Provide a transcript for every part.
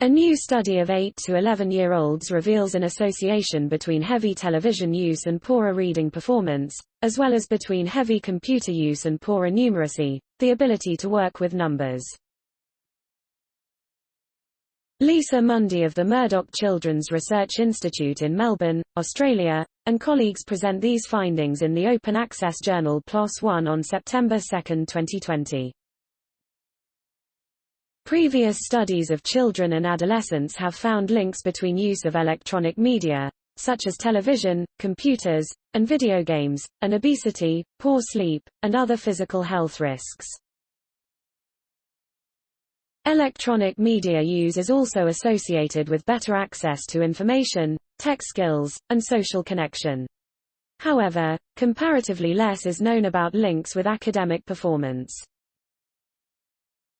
A new study of 8 to 11-year-olds reveals an association between heavy television use and poorer reading performance, as well as between heavy computer use and poorer numeracy, the ability to work with numbers. Lisa Mundy of the Murdoch Children's Research Institute in Melbourne, Australia, and colleagues present these findings in the open access journal PLOS ONE on September 2, 2020. Previous studies of children and adolescents have found links between use of electronic media, such as television, computers, and video games, and obesity, poor sleep, and other physical health risks. Electronic media use is also associated with better access to information, tech skills, and social connection. However, comparatively less is known about links with academic performance.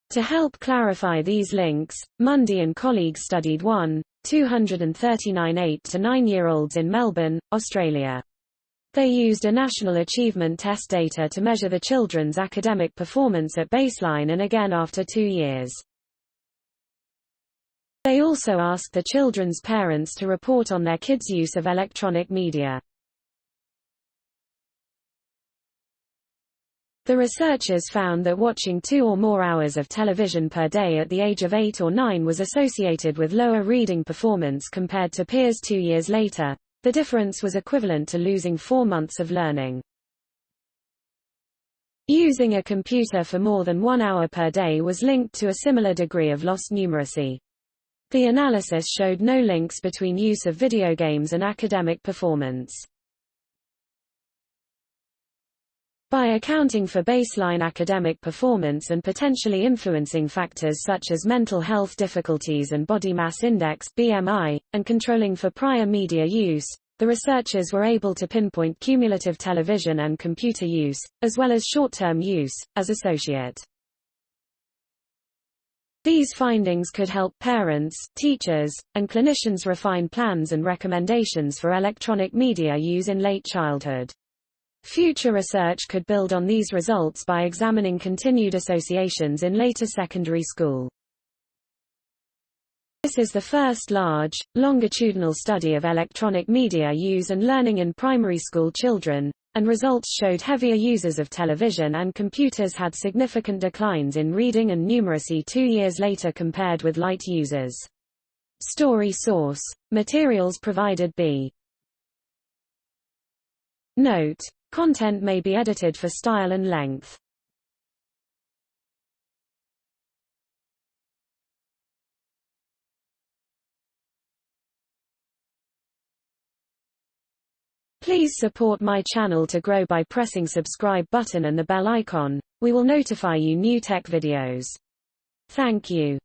To help clarify these links, Mundy and colleagues studied 239 8 to 9-year-olds in Melbourne, Australia. They used a national achievement test data to measure the children's academic performance at baseline and again after 2 years. They also asked the children's parents to report on their kids' use of electronic media. The researchers found that watching 2 or more hours of television per day at the age of 8 or 9 was associated with lower reading performance compared to peers 2 years later. The difference was equivalent to losing 4 months of learning. Using a computer for more than 1 hour per day was linked to a similar degree of lost numeracy. The analysis showed no links between use of video games and academic performance. By accounting for baseline academic performance and potentially influencing factors such as mental health difficulties and body mass index (BMI), and controlling for prior media use, the researchers were able to pinpoint cumulative television and computer use, as well as short-term use, as associate. These findings could help parents, teachers, and clinicians refine plans and recommendations for electronic media use in late childhood. Future research could build on these results by examining continued associations in later secondary school. This is the first large, longitudinal study of electronic media use and learning in primary school children, and results showed heavier users of television and computers had significant declines in reading and numeracy 2 years later compared with light users. Story source: materials provided b. Note: content may be edited for style and length. Please support my channel to grow by pressing subscribe button and the bell icon. We will notify you new tech videos. Thank you.